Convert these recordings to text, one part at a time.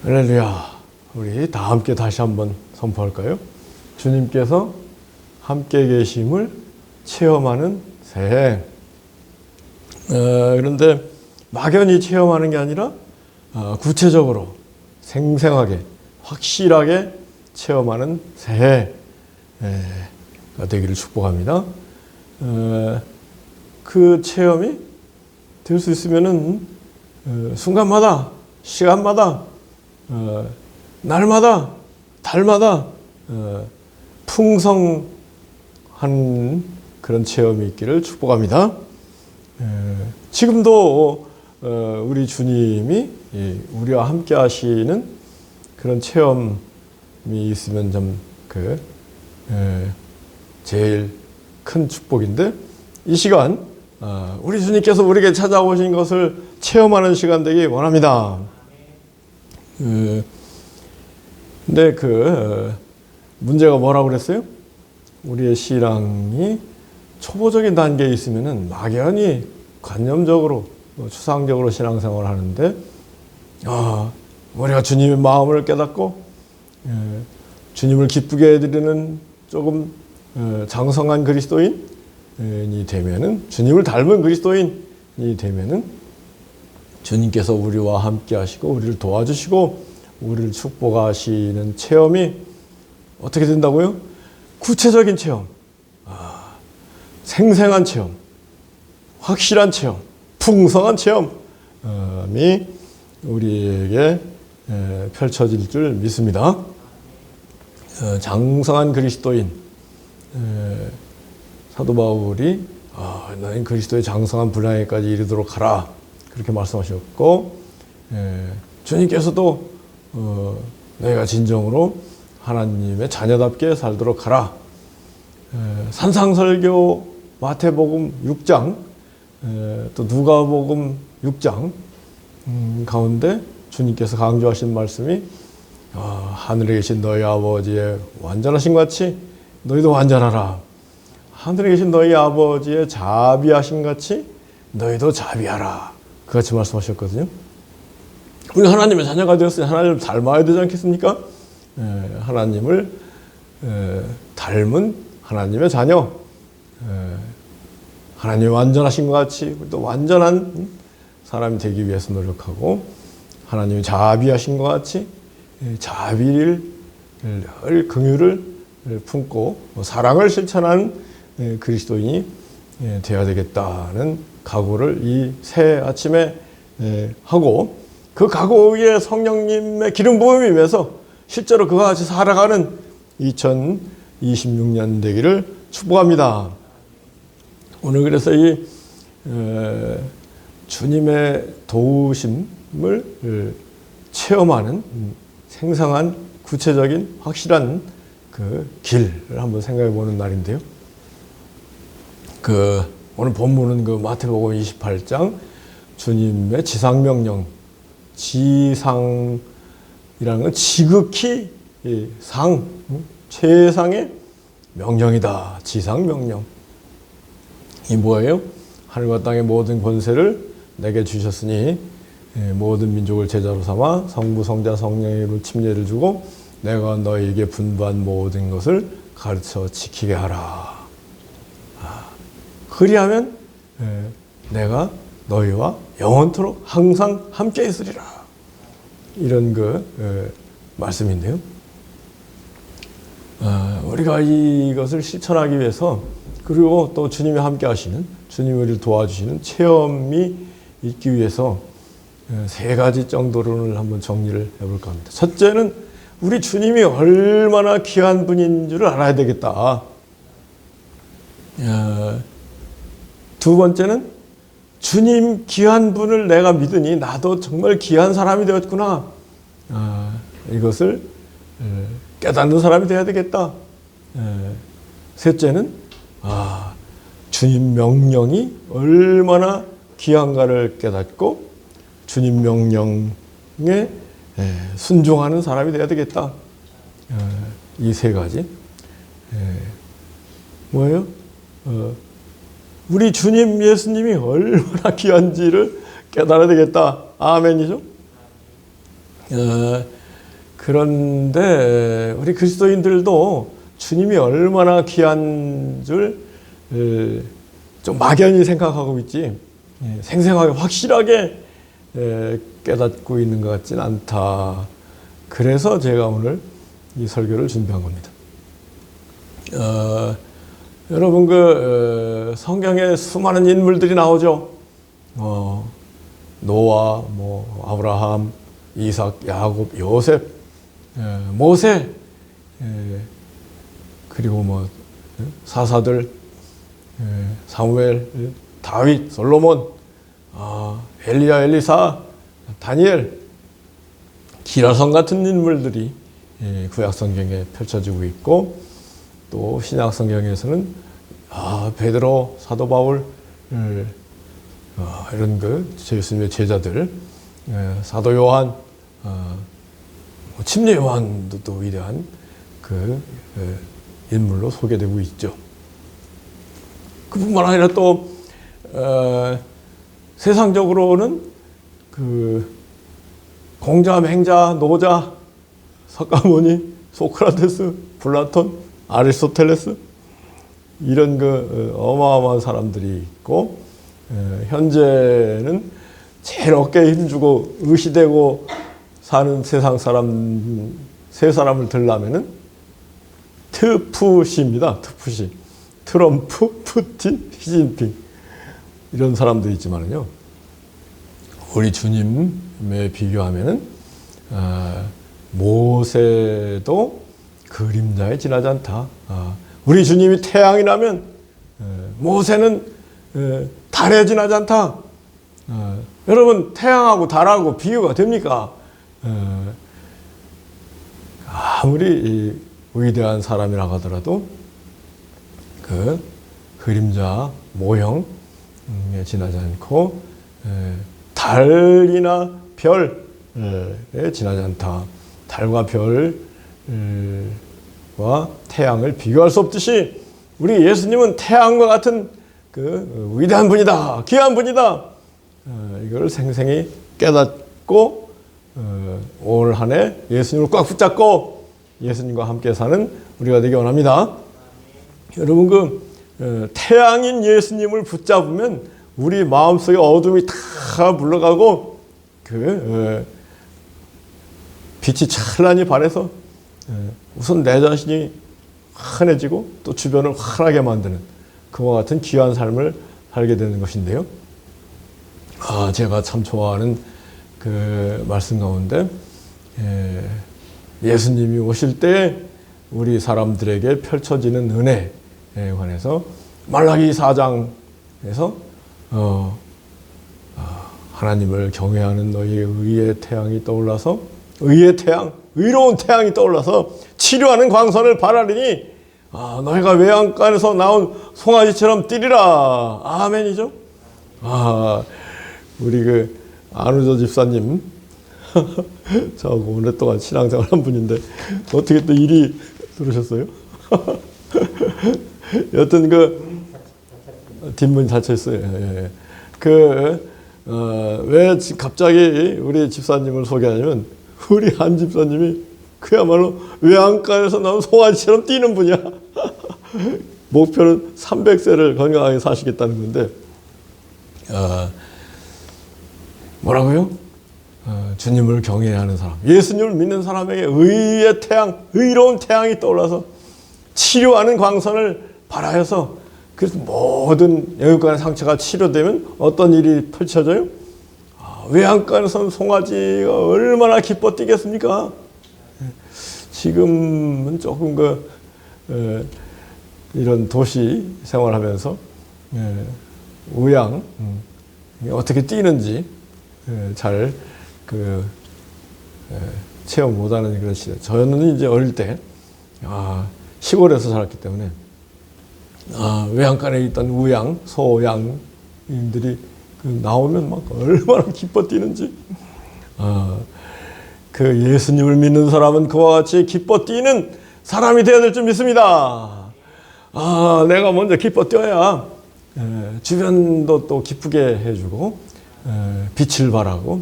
할렐루야. 우리 다 함께 다시 한번 선포할까요? 주님께서 함께 계심을 체험하는 새해. 그런데 막연히 체험하는 게 아니라 구체적으로 생생하게 확실하게 체험하는 새해가 되기를 축복합니다. 그 체험이 될 수 있으면은 순간마다, 시간마다, 날마다, 달마다 풍성한 그런 체험이 있기를 축복합니다. 지금도 우리 주님이 우리와 함께 하시는 그런 체험이 있으면 좀 제일 큰 축복인데, 이 시간 우리 주님께서 우리에게 찾아오신 것을 체험하는 시간 되기 원합니다. 근데 문제가 뭐라고 그랬어요? 우리의 신앙이 초보적인 단계에 있으면은 막연히 관념적으로 추상적으로 신앙생활을 하는데, 우리가 주님의 마음을 깨닫고 주님을 기쁘게 해드리는 조금 장성한 그리스도인이 되면은, 주님을 닮은 그리스도인이 되면은 주님께서 우리와 함께 하시고 우리를 도와주시고 우리를 축복하시는 체험이 어떻게 된다고요? 구체적인 체험, 생생한 체험, 확실한 체험, 풍성한 체험이 우리에게 펼쳐질 줄 믿습니다. 장성한 그리스도인, 사도 바울이 너희는 그리스도의 장성한 분량에까지 이르도록 하라, 그렇게 말씀하셨고, 주님께서도 너희가 진정으로 하나님의 자녀답게 살도록 하라. 산상설교 마태복음 6장, 또 누가복음 6장 가운데 주님께서 강조하신 말씀이 하늘에 계신 너희 아버지의 완전하신 것 같이 너희도 완전하라. 하늘에 계신 너희 아버지의 자비하신 것 같이 너희도 자비하라. 그같이 말씀하셨거든요. 우리 하나님의 자녀가 되었으니 하나님을 닮아야 되지 않겠습니까? 하나님을 닮은 하나님의 자녀, 하나님이 완전하신 것 같이 또 완전한 사람이 되기 위해서 노력하고, 하나님이 자비하신 것 같이 자비를, 긍휼을 품고 사랑을 실천하는 그리스도인이 되어야 되겠다는 각오를 이 새 아침에 하고, 그 각오 위에 성령님의 기름 부음이 임해서 실제로 그와 같이 살아가는 2026년 되기를 축복합니다. 오늘 그래서 이 주님의 도우심을 체험하는 생생한 구체적인 확실한 그 길을 한번 생각해 보는 날인데요. 오늘 본문은 마태복음 28장 주님의 지상명령, 지상이라는 건 지극히 최상의 명령이다. 지상명령. 이 뭐예요? 하늘과 땅의 모든 권세를 내게 주셨으니 모든 민족을 제자로 삼아 성부, 성자, 성령의 이름으로 침례를 주고 내가 너희에게 분부한 모든 것을 가르쳐 지키게 하라. 그리하면 내가 너희와 영원토록 항상 함께 있으리라. 이런 말씀인데요. 우리가 이것을 실천하기 위해서, 그리고 또 주님이 함께 하시는, 주님이 우리를 도와주시는 체험이 있기 위해서 세 가지 정도를 한번 정리를 해볼까 합니다. 첫째는 우리 주님이 얼마나 귀한 분인 줄을 알아야 되겠다. 두 번째는 주님 귀한 분을 내가 믿으니 나도 정말 귀한 사람이 되었구나. 이것을 깨닫는 사람이 되어야 되겠다. 셋째는 주님 명령이 얼마나 귀한가를 깨닫고 주님 명령에 순종하는 사람이 되어야 되겠다. 이 세 가지. 뭐예요? 우리 주님 예수님이 얼마나 귀한지를 깨달아야 되겠다. 아멘이죠? 그런데 우리 그리스도인들도 주님이 얼마나 귀한 줄 좀 막연히 생각하고 있지 생생하게 확실하게 깨닫고 있는 것 같지는 않다. 그래서 제가 오늘 이 설교를 준비한 겁니다. 여러분 성경에 수많은 인물들이 나오죠. 노아, 아브라함, 이삭, 야곱, 요셉, 모세, 그리고 사사들, 사무엘, 다윗, 솔로몬, 엘리야, 엘리사, 다니엘, 기라성 같은 인물들이 구약 성경에 펼쳐지고 있고, 또 신약 성경에서는 베드로, 사도 바울, 이런 예수님의 제자들, 사도 요한, 침례 요한도 또 위대한 인물로 소개되고 있죠. 그뿐만 아니라 또 세상적으로는 공자, 맹자, 노자, 석가모니, 소크라테스, 플라톤, 아리스토텔레스 이런 어마어마한 사람들이 있고, 현재는 제일 어깨에 힘주고 의시되고 사는 세상 사람 세 사람을 들라면은 트푸시입니다. 트푸시. 트럼프, 푸틴, 시진핑 이런 사람도 있지만은요. 우리 주님에 비교하면은 모세도 그림자에 지나지 않다. 우리 주님이 태양이라면 모세는 달에 지나지 않다. 여러분 태양하고 달하고 비교가 됩니까? 아무리 위대한 사람이라고 하더라도 그림자 모형에 지나지 않고 달이나 별에 지나지 않다. 달과 별과 태양을 비교할 수 없듯이 우리 예수님은 태양과 같은 위대한 분이다. 귀한 분이다. 이걸 생생히 깨닫고 올 한 해 예수님을 꽉 붙잡고 예수님과 함께 사는 우리가 되기 원합니다. 여러분 태양인 예수님을 붙잡으면 우리 마음속에 어둠이 다 물러가고 빛이 찬란히 발해서 우선 내 자신이 환해지고 또 주변을 환하게 만드는 그와 같은 귀한 삶을 살게 되는 것인데요. 제가 참 좋아하는 말씀 가운데 예수님이 오실 때 우리 사람들에게 펼쳐지는 은혜에 관해서 말라기 4장에서 하나님을 경외하는 너희의 의의 태양이 떠올라서 의의 태양, 의로운 태양이 떠올라서 치료하는 광선을 발하리니 너희가 외양간에서 나온 송아지처럼 뛰리라. 아멘이죠. 우리 안우저 집사님 저하고 오랫동안 신앙생활 한 분인데 어떻게 또 일이 들으셨어요? 여튼 뒷문 닫혀있어요. 예. 왜 갑자기 우리 집사님을 소개하냐면 우리 한 집사님이 그야말로 외양간에서 나온 송아지처럼 뛰는 분이야. 목표는 300세를 건강하게 사시겠다는 건데 뭐라고요? 주님을 경외하는 사람, 예수님을 믿는 사람에게 의의 태양, 의로운 태양이 떠올라서 치료하는 광선을 발하여서 그래서 모든 영육간의 상처가 치료되면 어떤 일이 펼쳐져요? 외양간에선 송아지가 얼마나 기뻐 뛰겠습니까? 지금은 조금 이런 도시 생활하면서 우양 어떻게 뛰는지 잘 체험 못하는 그런 시대. 저는 이제 어릴 때 시골에서 살았기 때문에 외양간에 있던 우양, 소양인들이 나오면 막 얼마나 기뻐 뛰는지. 예수님을 믿는 사람은 그와 같이 기뻐 뛰는 사람이 되어야 될 줄 믿습니다. 내가 먼저 기뻐 뛰어야 주변도 또 기쁘게 해주고 빛을 발하고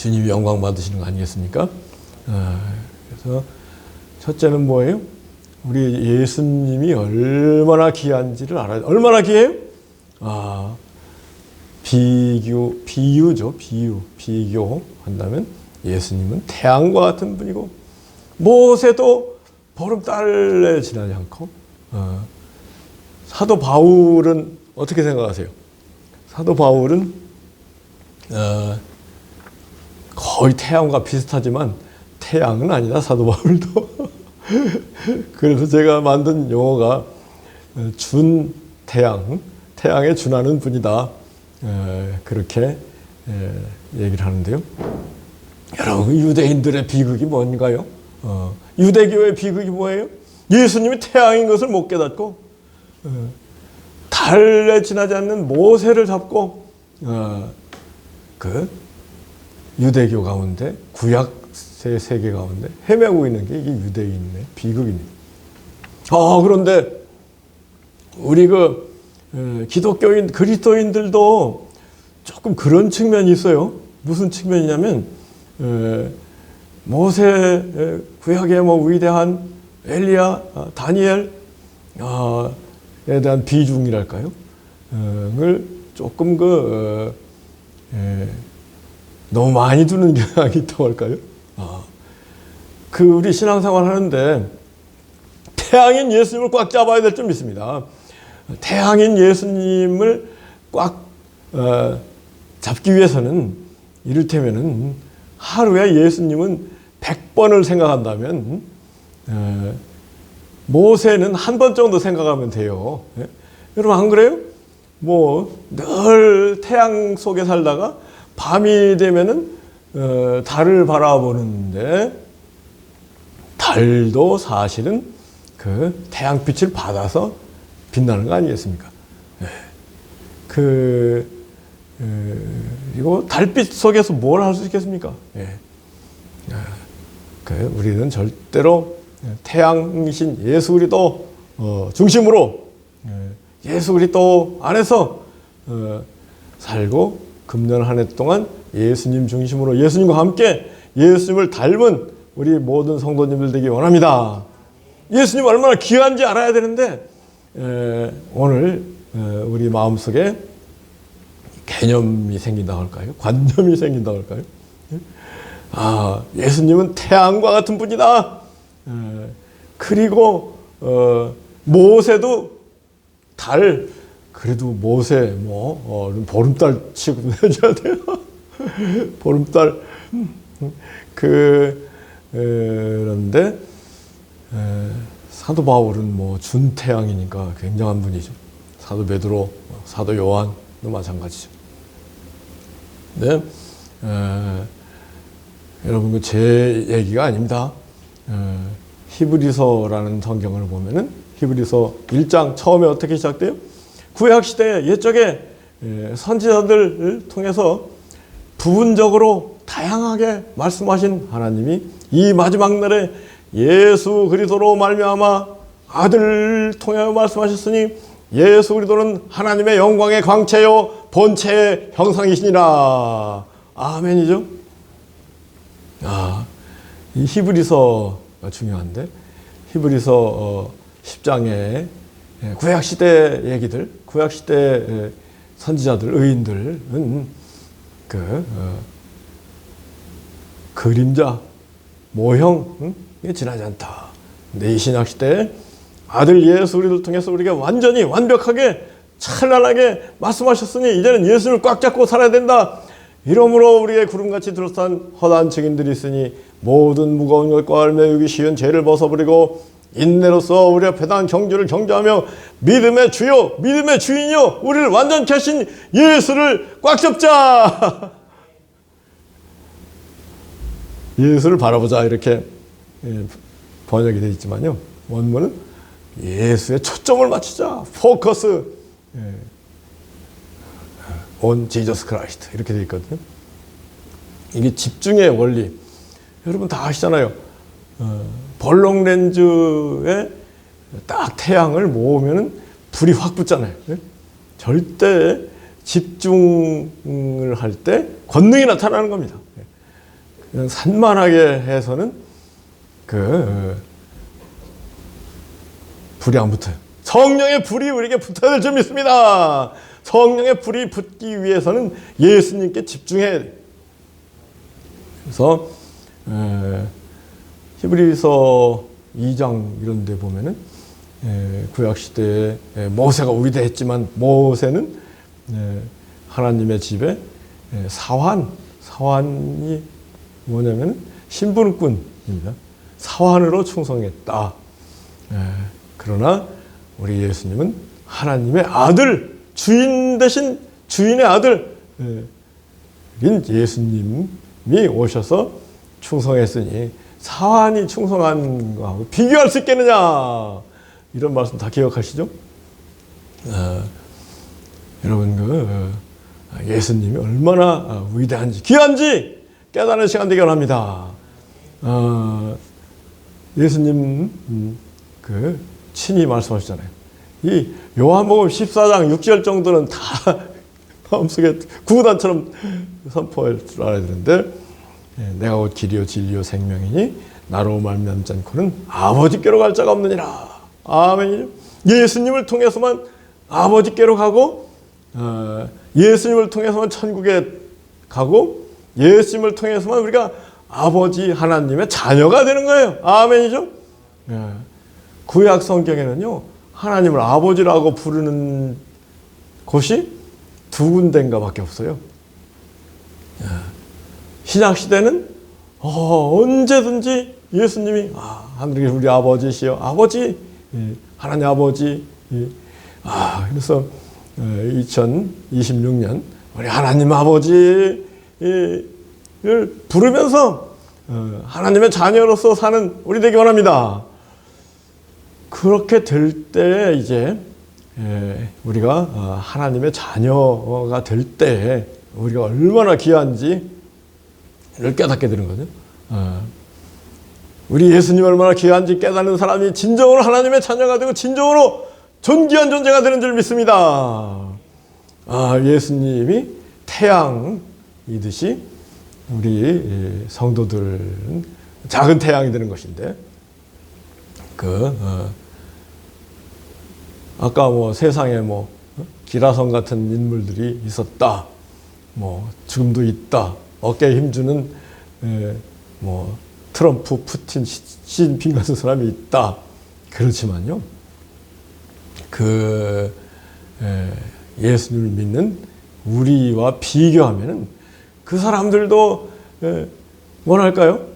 주님이 영광 받으시는 거 아니겠습니까? 그래서 첫째는 뭐예요? 우리 예수님이 얼마나 귀한지를 알아야, 얼마나 귀해요? 비유죠. 비교한다면 예수님은 태양과 같은 분이고, 모세도 보름달에 지나지 않고, 사도 바울은 어떻게 생각하세요? 사도 바울은 거의 태양과 비슷하지만 태양은 아니다, 사도 바울도. 그래서 제가 만든 용어가 준태양, 태양에 준하는 분이다. 그렇게 얘기를 하는데요. 여러분, 유대인들의 비극이 뭔가요? 유대교의 비극이 뭐예요? 예수님이 태양인 것을 못 깨닫고 달에 지나지 않는 모세를 잡고 그 유대교 가운데, 구약 세계 가운데 헤매고 있는 게 이게 유대인의 비극입니다. 그런데 우리 기독교인, 그리스도인들도 조금 그런 측면이 있어요. 무슨 측면이냐면, 모세, 구약의 위대한 엘리야, 다니엘에 대한 비중이랄까요? 을 조금 너무 많이 두는 경향이 있다고 할까요? 우리 신앙생활 하는데 태양인 예수님을 꽉 잡아야 될 줄 믿습니다. 태양인 예수님을 꽉 잡기 위해서는 이를테면은 하루에 예수님은 100번을 생각한다면 모세는 한 번 정도 생각하면 돼요. 여러분 안 그래요? 늘 태양 속에 살다가 밤이 되면은 달을 바라보는데 달도 사실은 그 태양빛을 받아서 빛나는 거 아니겠습니까? 이거 달빛 속에서 뭘 할 수 있겠습니까? 우리는 절대로 태양이신 예수 그리스도 중심으로 예수 그리스도 안에서 살고 금년 한 해 동안 예수님 중심으로 예수님과 함께 예수님을 닮은 우리 모든 성도님들 되기 원합니다. 예수님 얼마나 귀한지 알아야 되는데 오늘 우리 마음속에 개념이 생긴다고 할까요? 관념이 생긴다고 할까요? 예수님은 태양과 같은 분이다. 그리고 모세도 달, 그래도 모세 보름달 치고 해줘야 돼요. 보름달. 그런데 사도 바울은 준태양이니까 굉장한 분이죠. 사도 베드로, 사도 요한도 마찬가지죠. 네, 여러분 제 얘기가 아닙니다. 히브리서라는 성경을 보면은 히브리서 1장 처음에 어떻게 시작돼요? 구약시대 옛적에 선지자들을 통해서 부분적으로 다양하게 말씀하신 하나님이 이 마지막 날에 예수 그리스도로 말미암아 아들을 통하여 말씀하셨으니 예수 그리스도는 하나님의 영광의 광채요 본체의 형상이시니라. 아멘이죠. 이 히브리서가 중요한데 히브리서 10장의 구약시대 얘기들, 구약시대 선지자들, 의인들은 그림자, 모형, 지나지 않다. 근데 이 신약시대에 아들 예수 그리스도를 통해서 우리가 완전히 완벽하게 찬란하게 말씀하셨으니 이제는 예수를 꽉 잡고 살아야 된다. 이러므로 우리의 구름같이 둘러싼 허다한 증인들이 있으니 모든 무거운 것과 얽매이기 쉬운 죄를 벗어버리고 인내로서 우리 앞에 당한 경주를 경주하며 믿음의 주요 믿음의 주인이요 우리를 완전케 하신 예수를 꽉 잡자. 예수를 바라보자 이렇게 번역이 되어 있지만요, 원문은 예수의 초점을 맞추자, 포커스 on Jesus Christ 이렇게 되어 있거든요. 이게 집중의 원리, 여러분 다 아시잖아요. 볼록 렌즈에 딱 태양을 모으면은 불이 확 붙잖아요. 절대 집중을 할 때 권능이 나타나는 겁니다. 이런 산만하게 해서는 불이 안 붙어요. 성령의 불이 우리에게 붙어야 될 줄 믿습니다. 성령의 불이 붙기 위해서는 예수님께 집중해야 돼요. 그래서 히브리서 2장 이런 데 보면은 구약시대에 모세가 위대했지만 모세는 하나님의 집에 사환이 뭐냐면 신분꾼입니다. 사환으로 충성했다. 그러나 우리 예수님은 하나님의 아들, 주인 대신 주인의 아들인 예수님이 오셔서 충성했으니 사환이 충성한 거하고 비교할 수 있겠느냐, 이런 말씀 다 기억하시죠? 여러분 예수님이 얼마나 위대한지 귀한지 깨닫는 시간 되기 원합니다. 예수님 친히 말씀하시잖아요. 이 요한복음 14장 6절 정도는 다 마음속에 구구단처럼 선포할 줄 알아야 되는데, 내가 곧 길이요 진리요 생명이니 나로 말미암지 않고는 아버지께로 갈 자가 없느니라. 아멘이죠. 예수님을 통해서만 아버지께로 가고, 예수님을 통해서만 천국에 가고, 예수님을 통해서만 우리가 아버지 하나님의 자녀가 되는 거예요. 아멘이죠. 구약 성경에는요, 하나님을 아버지라고 부르는 곳이 두 군데인가 밖에 없어요. 신약 시대는 언제든지 예수님이 하늘에 우리 아버지시여, 아버지, 하나님 아버지. 그래서 2026년 우리 하나님 아버지를 부르면서 하나님의 자녀로서 사는 우리 되기 원합니다. 그렇게 될 때 이제 우리가 하나님의 자녀가 될 때 우리가 얼마나 귀한지를 깨닫게 되는 거죠. 우리 예수님 얼마나 귀한지 깨닫는 사람이 진정으로 하나님의 자녀가 되고 진정으로 존귀한 존재가 되는 줄 믿습니다. 예수님이 태양이듯이 우리 성도들은 작은 태양이 되는 것인데, 아까 세상에 기라성 같은 인물들이 있었다, 지금도 있다, 어깨에 힘주는 트럼프, 푸틴, 시진핑 같은 사람이 있다. 그렇지만요, 예수님을 믿는 우리와 비교하면은 그 사람들도 뭐랄까요?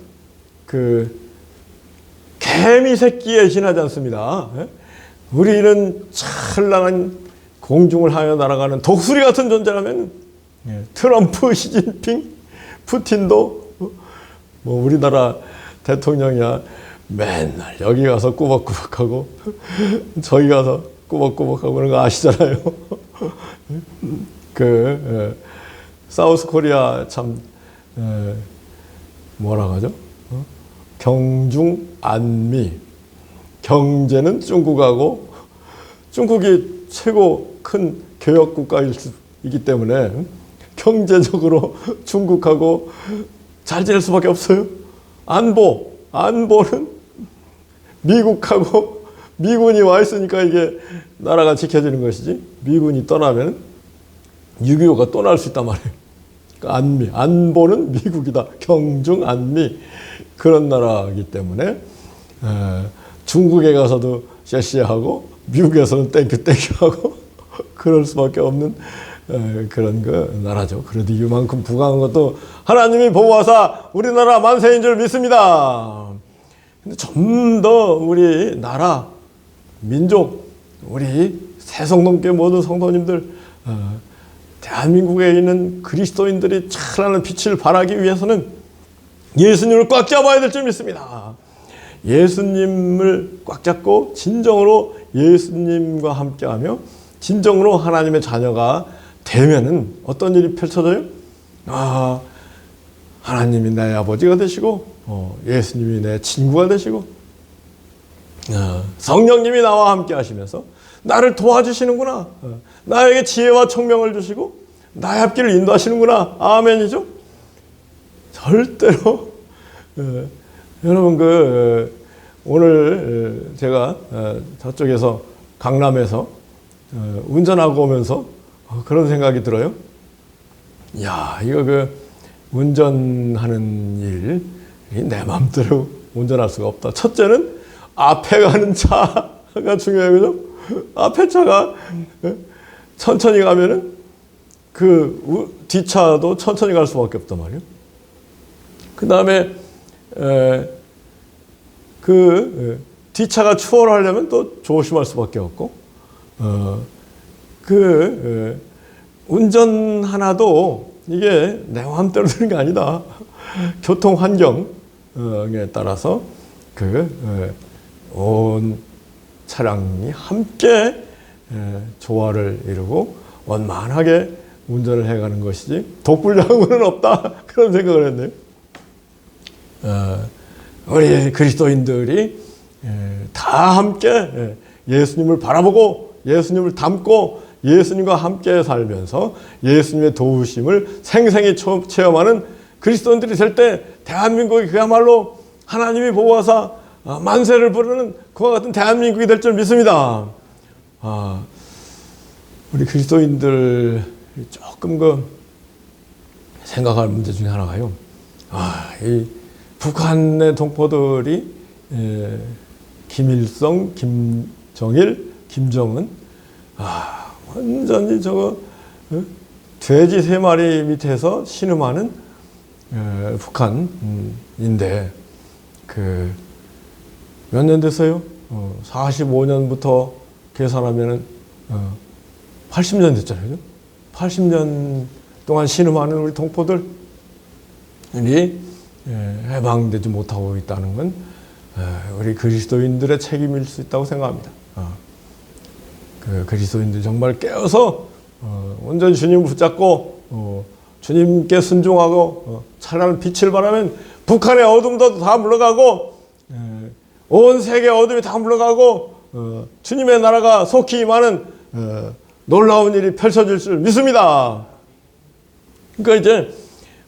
개미 새끼에 지나지 않습니다. 우리는 찬란한 공중을 하여 날아가는 독수리 같은 존재라면, 트럼프, 시진핑, 푸틴도 우리나라 대통령이야 맨날 여기 가서 꾸벅꾸벅하고 저기 가서 꾸벅꾸벅하고 그런 거 아시잖아요. 사우스 코리아 참 뭐라 하죠? 경중안미. 경제는 중국하고, 중국이 최고 큰 교역 국가이기 때문에 경제적으로 중국하고 잘 지낼 수밖에 없어요. 안보는 미국하고, 미군이 와 있으니까 이게 나라가 지켜지는 것이지, 미군이 떠나면 6.25가 또 날 수 있단 말이에요. 그러니까 안보는 미국이다. 경중안미. 그런 나라이기 때문에 중국에 가서도 쎄쎄하고 미국에서는 땡큐하고 그럴 수밖에 없는 그런 나라죠. 그래도 이만큼 부강한 것도 하나님이 보호하사 우리나라 만세인 줄 믿습니다. 근데 좀 더 우리 나라, 민족, 우리 새성동교회 모든 성도님들, 대한민국에 있는 그리스도인들이 찬란한 빛을 발하기 위해서는 예수님을 꽉 잡아야 될 줄 믿습니다. 예수님을 꽉 잡고 진정으로 예수님과 함께하며 진정으로 하나님의 자녀가 되면은 어떤 일이 펼쳐져요? 하나님이 내 아버지가 되시고, 예수님이 내 친구가 되시고, 성령님이 나와 함께 하시면서 나를 도와주시는구나. 나에게 지혜와 총명을 주시고 나의 앞길을 인도하시는구나. 아멘이죠? 절대로 여러분 오늘 제가 저쪽에서 강남에서 운전하고 오면서 그런 생각이 들어요. 야, 이거 운전하는 일이 내 마음대로 운전할 수가 없다. 첫째는 앞에 가는 차가 중요해요. 그죠? 앞에 차가 천천히 가면은 뒷차도 천천히 갈 수밖에 없단 말이에요. 그 다음에 뒷차가 추월하려면 또 조심할 수밖에 없고, 운전 하나도 이게 내 마음대로 되는 게 아니다. 교통 환경에 따라서 온 차량이 함께 조화를 이루고 원만하게 운전을 해가는 것이지 독불장군은 없다. 그런 생각을 했네요. 우리 그리스도인들이 다 함께 예수님을 바라보고 예수님을 닮고 예수님과 함께 살면서 예수님의 도우심을 생생히 체험하는 그리스도인들이 될 때 대한민국이 그야말로 하나님이 보호하사 만세를 부르는 그와 같은 대한민국이 될 줄 믿습니다. 우리 그리스도인들 조금 생각할 문제 중에 하나가요. 이 북한의 동포들이 김일성, 김정일, 김정은 완전히 돼지 3마리 밑에서 신음하는 북한인데 몇 년 됐어요? 45년부터 계산하면은 80년 됐잖아요. 80년 동안 신음하는 우리 동포들이 해방되지 못하고 있다는 건 우리 그리스도인들의 책임일 수 있다고 생각합니다. 그리스도인들 정말 깨어서 온전히 주님을 붙잡고 주님께 순종하고 찬란한 빛을 발하면 북한의 어둠도 다 물러가고 온 세계 어둠이 다 물러가고 주님의 나라가 속히 임하는 놀라운 일이 펼쳐질 줄 믿습니다. 그러니까 이제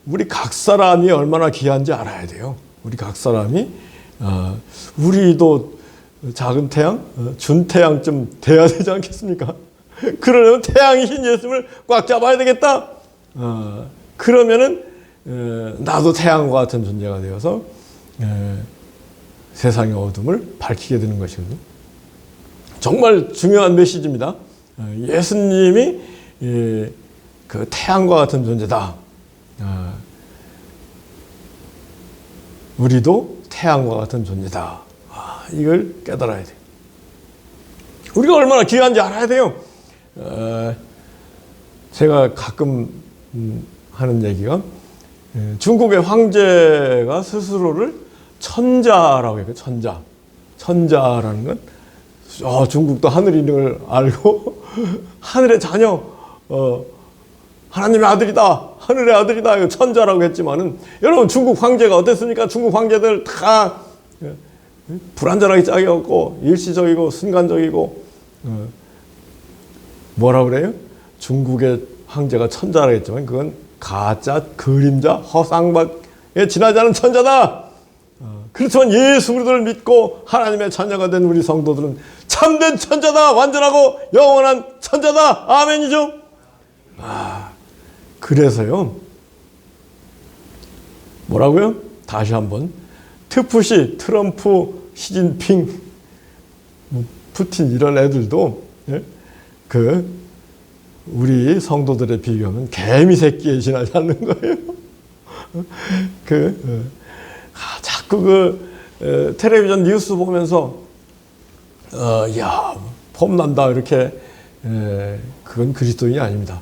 우리 각 사람이 얼마나 귀한지 알아야 돼요. 우리 각 사람이 우리도 작은 태양, 준태양쯤 돼야 되지 않겠습니까? 그러려면 태양이신 예수님을 꽉 잡아야 되겠다. 그러면은 나도 태양과 같은 존재가 되어서 세상의 어둠을 밝히게 되는 것이거든요. 정말 중요한 메시지입니다. 예수님이 그 태양과 같은 존재다. 우리도 태양과 같은 존재다. 이걸 깨달아야 돼요. 우리가 얼마나 귀한지 알아야 돼요. 제가 가끔 하는 얘기가 중국의 황제가 스스로를 천자라고 해요. 천자라는 건 중국도 하늘 있는 걸 알고 하늘의 자녀, 하나님의 아들이다, 하늘의 아들이다, 천자라고 했지만은 여러분 중국 황제가 어땠습니까? 중국 황제들 다 불완전하게 짜여갖고 일시적이고 순간적이고 뭐라 그래요? 중국의 황제가 천자라고 했지만 그건 가짜, 그림자, 허상밖에 지나지 않은 천자다. 그렇지만 예수 그리스도를 믿고 하나님의 자녀가 된 우리 성도들은 참된 천자다, 완전하고 영원한 천자다. 아멘이죠. 그래서요, 뭐라고요? 다시 한번 트푸시, 트럼프, 시진핑, 푸틴 이런 애들도 우리 성도들에 비교하면 개미 새끼에 지나지 않는 거예요. 자꾸 텔레비전 뉴스 보면서 야, 폼난다 이렇게 그건 그리스도인이 아닙니다.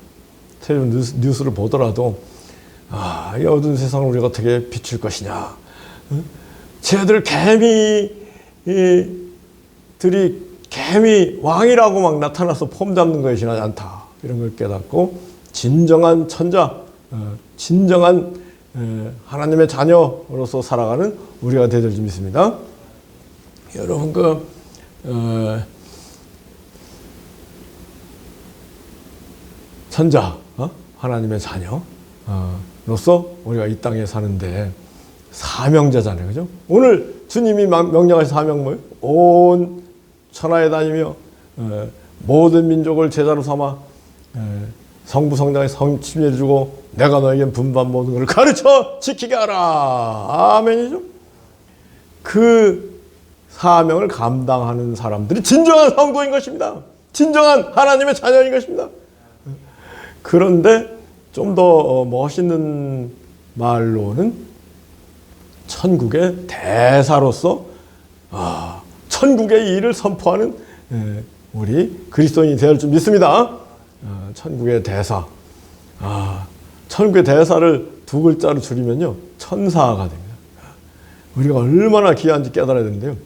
텔레비전 뉴스를 보더라도 이 어두운 세상을 우리가 어떻게 비출 것이냐. 쟤들 개미들이 개미 왕이라고 막 나타나서 폼 잡는 것이 지나지 않다. 이런 걸 깨닫고 진정한 천자, 진정한 하나님의 자녀로서 살아가는 우리가 되될 줄 믿습니다. 여러분 천자, 하나님의 자녀, 자로서 우리가 이 땅에 사는데 사명자잖아요. 그죠? 오늘 주님이 명령하신 사명 뭐예요? 온 천하에 다니며 모든 민족을 제자로 삼아 성부 성장에 성침례를 주고 내가 너에게 분반 모든 것을 가르쳐 지키게 하라. 아멘이죠. 그 사명을 감당하는 사람들이 진정한 성도인 것입니다. 진정한 하나님의 자녀인 것입니다. 그런데 좀 더 멋있는 말로는 천국의 대사로서 천국의 일을 선포하는 우리 그리스도인이 되어야 할 줄 믿습니다. 천국의 대사. 천국의 대사를 두 글자로 줄이면요, 천사가 됩니다. 우리가 얼마나 귀한지 깨달아야 되는데요.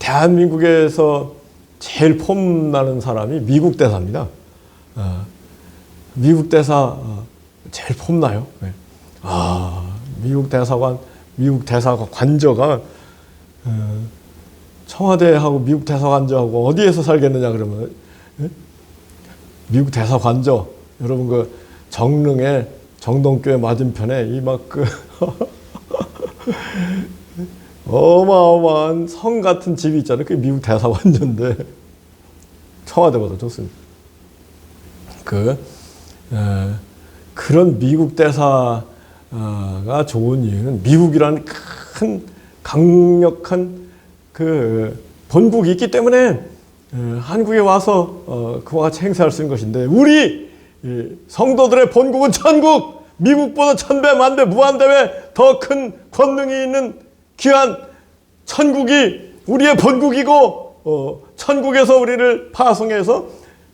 대한민국에서 제일 폼나는 사람이 미국 대사입니다. 미국 대사 제일 폼나요. 미국 대사관, 미국 대사관 관저가 청와대하고 미국 대사관저하고 어디에서 살겠느냐 그러면 미국 대사관저, 여러분 그 정릉에 정동교회 맞은편에 이 막 그 어마어마한 성 같은 집이 있잖아요. 그게 미국 대사관저인데 청와대보다 좋습니다. 그런 미국 대사가 좋은 이유는 미국이라는 큰 강력한 그 본국이 있기 때문에 한국에 와서 그와 같이 행사할 수 있는 것인데, 우리 성도들의 본국은 천국, 미국보다 천배 만배 무한대배 더 큰 권능이 있는 귀한 천국이 우리의 본국이고, 천국에서 우리를 파송해서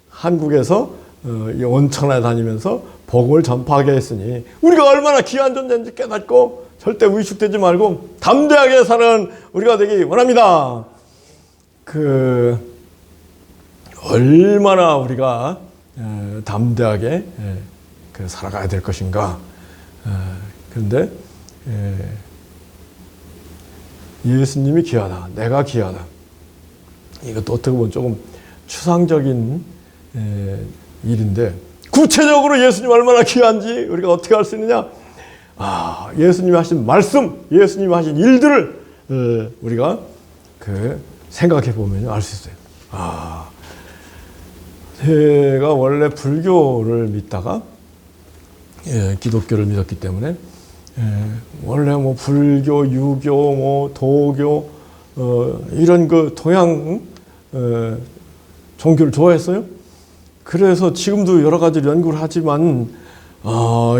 한국에서 온천에 다니면서 복음을 전파하게 했으니 우리가 얼마나 귀한 존재인지 깨닫고 절대 위축되지 말고 담대하게 살아가는 우리가 되기 원합니다. 얼마나 우리가 담대하게 살아가야 될 것인가. 그런데 예수님이 귀하다, 내가 귀하다, 이것도 어떻게 보면 조금 추상적인 일인데, 구체적으로 예수님 얼마나 귀한지 우리가 어떻게 알 수 있느냐? 예수님이 하신 말씀, 예수님이 하신 일들을 우리가 생각해 보면 알 수 있어요. 제가 원래 불교를 믿다가 기독교를 믿었기 때문에 원래 뭐 불교, 유교, 뭐 도교 이런 그 동양 종교를 좋아했어요. 그래서 지금도 여러 가지를 연구를 하지만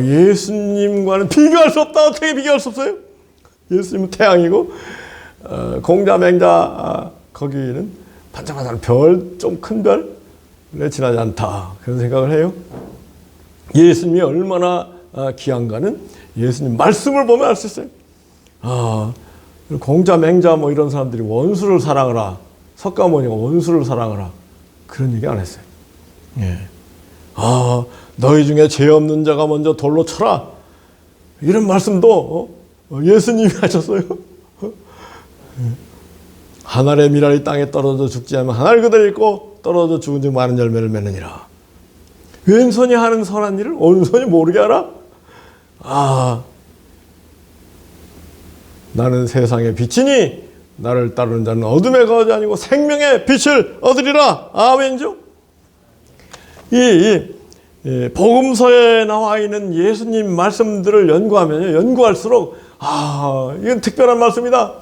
예수님과는 비교할 수 없다. 어떻게 비교할 수 없어요? 예수님은 태양이고 공자 맹자 거기는 반짝반짝한 별, 좀 큰 별에 지나지 않다. 그런 생각을 해요. 예수님이 얼마나 귀한가는 예수님 말씀을 보면 알 수 있어요. 공자 맹자 뭐 이런 사람들이 원수를 사랑하라, 석가모니가 원수를 사랑하라, 그런 얘기 안 했어요. 너희 중에 죄 없는 자가 먼저 돌로 쳐라, 이런 말씀도 예수님이 하셨어요. 한 알의 밀알이 땅에 떨어져 죽지 않으면 한 알 그대로 있고 떨어져 죽은 즉 많은 열매를 맺느니라. 왼손이 하는 선한 일을 오른손이 모르게 하라. 나는 세상의 빛이니 나를 따르는 자는 어둠에 거하지 아니고 생명의 빛을 얻으리라. 아멘이죠. 이 복음서에 나와 있는 예수님 말씀들을 연구하면요, 연구할수록 이건 특별한 말씀이다.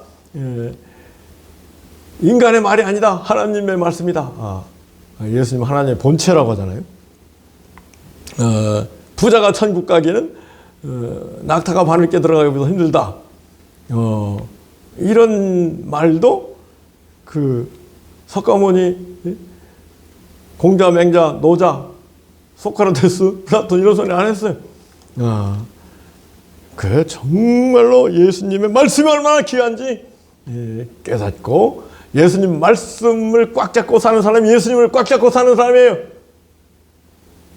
인간의 말이 아니다. 하나님의 말씀이다. 예수님 하나님의 본체라고 하잖아요. 부자가 천국 가기에는 낙타가 바늘께 들어가기보다 힘들다. 이런 말도 석가모니, 공자, 맹자, 노자, 소크라테스, 플라톤 이런 소리 안 했어요. 정말로 예수님의 말씀이 얼마나 귀한지 깨닫고 예수님 말씀을 꽉 잡고 사는 사람이 예수님을 꽉 잡고 사는 사람이에요.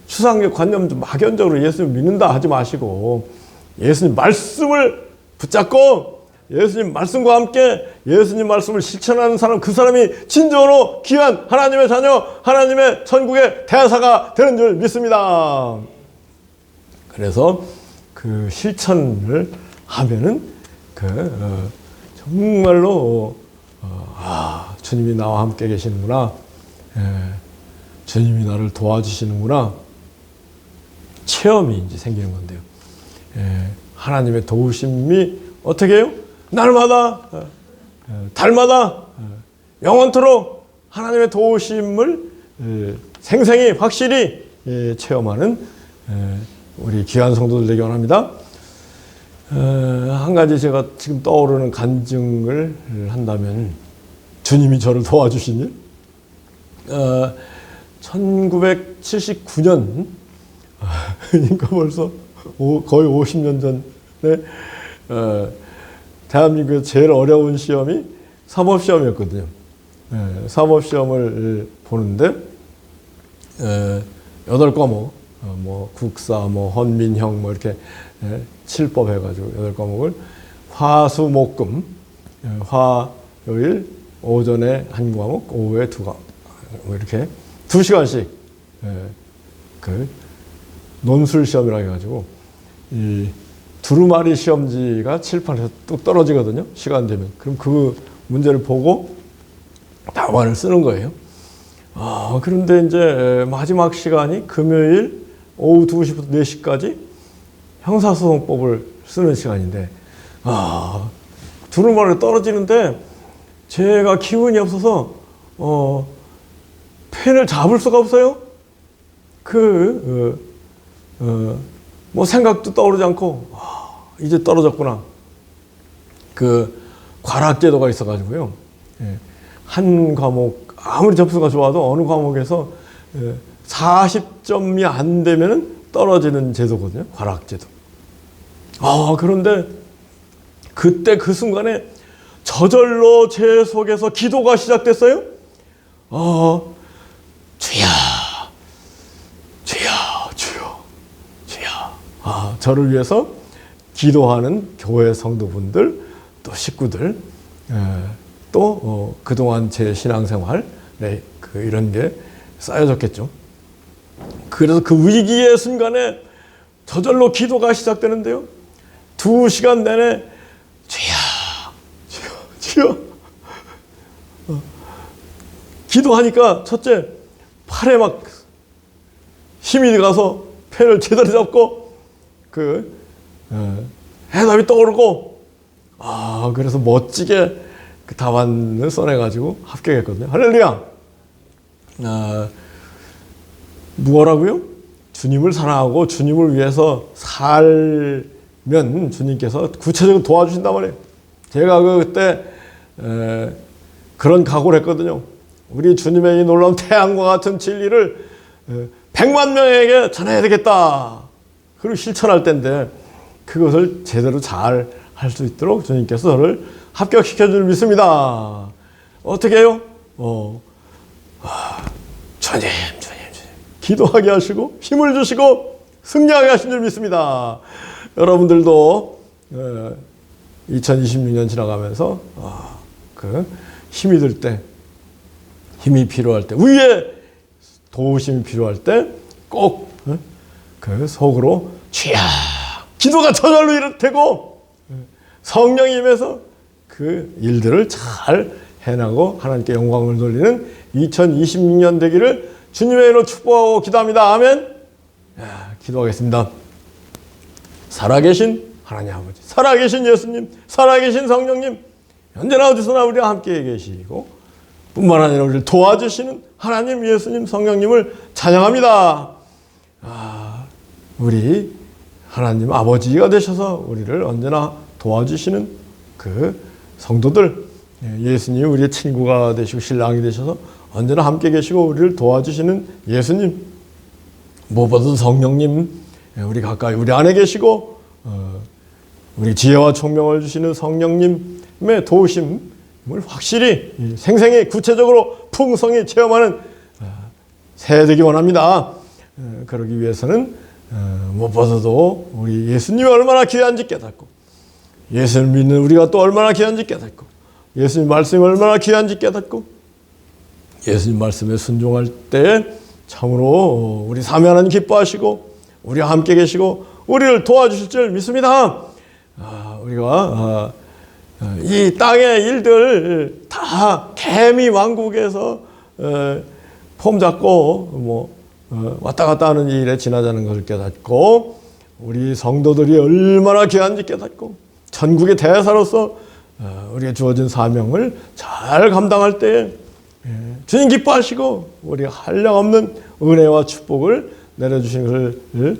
추상적 관념 좀 막연적으로 예수님 믿는다 하지 마시고 예수님 말씀을 붙잡고 예수님 말씀과 함께 예수님 말씀을 실천하는 사람, 그 사람이 진정으로 귀한 하나님의 자녀, 하나님의 천국의 대사가 되는 줄 믿습니다. 그래서 그 실천을 하면은 정말로 주님이 나와 함께 계시는구나, 주님이 나를 도와주시는구나 체험이 이제 생기는 건데요. 하나님의 도우심이 어떻게 해요? 날마다 달마다 영원토록 하나님의 도우심을 생생히 확실히 체험하는 우리 귀한 성도들 되기 원합니다. 한 가지 제가 지금 떠오르는 간증을 한다면, 주님이 저를 도와주신 일, 1979년 그러니까 벌써 거의 50년 전에 대한민국에서 제일 어려운 시험이 사법시험이었거든요. 사법시험을 보는데 8과목, 뭐 국사, 뭐 헌민형, 뭐 이렇게 7법 해가지고 8과목을 화수목금, 화요일 오전에 한 과목, 오후에 2과목, 뭐 이렇게 2시간씩 그 논술 시험이라 해가지고 이 두루마리 시험지가 칠판에서 뚝 떨어지거든요. 시간 되면. 그럼 그 문제를 보고 답안을 쓰는 거예요. 그런데 이제 마지막 시간이 금요일 오후 2시부터 4시까지 형사소송법을 쓰는 시간인데, 두루마리 떨어지는데 제가 기운이 없어서 펜을 잡을 수가 없어요. 뭐 생각도 떠오르지 않고, 이제 떨어졌구나. 그 과락제도가 있어가지고요. 한 과목 아무리 점수가 좋아도 어느 과목에서 40점이 안 되면 떨어지는 제도거든요. 과락제도. 그런데 그때 그 순간에 저절로 제 속에서 기도가 시작됐어요. 주여, 주여, 주여, 주여. 저를 위해서 기도하는 교회 성도분들, 또 식구들, 또 그동안 제 신앙생활에 이런 게 쌓여졌겠죠. 그래서 그 위기의 순간에 저절로 기도가 시작되는데요. 2시간 내내 주여, 주여, 주여. 기도하니까 첫째, 팔에 막 힘이 가서 펜을 제대로 잡고 해답이 떠오르고, 그래서 멋지게 그 답안을 써내가지고 합격했거든요. 할렐루야! 뭐라고요? 주님을 사랑하고 주님을 위해서 살면 주님께서 구체적으로 도와주신단 말이에요. 제가 그때 그런 각오를 했거든요. 우리 주님의 이 놀라운 태양과 같은 진리를 100만 명에게 전해야 되겠다. 그리고 실천할 때인데, 그것을 제대로 잘 할 수 있도록 주님께서 저를 합격시켜 줄 믿습니다. 어떻게 해요? 주님. 기도하게 하시고 힘을 주시고 승리하게 하신 줄 믿습니다. 여러분들도 2026년 지나가면서 힘이 들 때, 힘이 필요할 때, 위에 도우심이 필요할 때 꼭 속으로 주여, 기도가 저절로 되고 성령이 임해서 그 일들을 잘 해나고 하나님께 영광을 돌리는 2026년 되기를 주님의 이름으로 축복하고 기도합니다. 아멘. 기도하겠습니다. 살아계신 하나님 아버지, 살아계신 예수님, 살아계신 성령님, 언제나 어디서나 우리와 함께 계시고 뿐만 아니라 우리를 도와주시는 하나님, 예수님, 성령님을 찬양합니다. 우리 하나님 아버지가 되셔서 우리를 언제나 도와주시는 그 성도들, 예수님이 우리의 친구가 되시고 신랑이 되셔서 언제나 함께 계시고 우리를 도와주시는 예수님, 무엇보다도 성령님, 우리 가까이 우리 안에 계시고 우리 지혜와 총명을 주시는 성령님의 도우심을 확실히 생생히 구체적으로 풍성히 체험하는 새해 되기 원합니다. 그러기 위해서는 무엇보다도 우리 예수님이 얼마나 귀한지 깨닫고, 예수를 믿는 우리가 또 얼마나 귀한지 깨닫고, 예수님 말씀이 얼마나 귀한지 깨닫고, 예수님 말씀에 순종할 때 참으로 우리 사면 하나님 기뻐하시고 우리와 함께 계시고 우리를 도와주실 줄 믿습니다. 우리가 이 땅의 일들 다 개미 왕국에서 폼 잡고 왔다 갔다 하는 일에 지나자는 것을 깨닫고, 우리 성도들이 얼마나 귀한지 깨닫고, 전국의 대사로서 우리가 주어진 사명을 잘 감당할 때 주님 기뻐하시고 우리가 한량없는 은혜와 축복을 내려주신 것을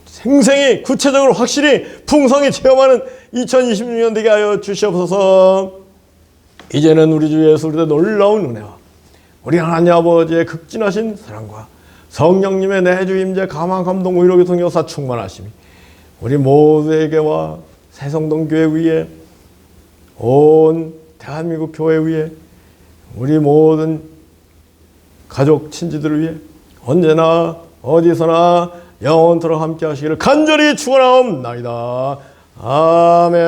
생생히 구체적으로 확실히 풍성히 체험하는 2026년 되게 하여 주시옵소서. 이제는 우리 주 예수 그리스도의 놀라운 은혜와 우리 하나님 아버지의 극진하신 사랑과 성령님의 내주 임재 감화 감동 위로 교통 역사 충만하심이 우리 모두에게와 새성동 교회 위에 온 대한민국 교회 위에 우리 모든 가족 친지들을 위해 언제나 어디서나 영원토록 함께 하시기를 간절히 축원하옵나이다. 아멘.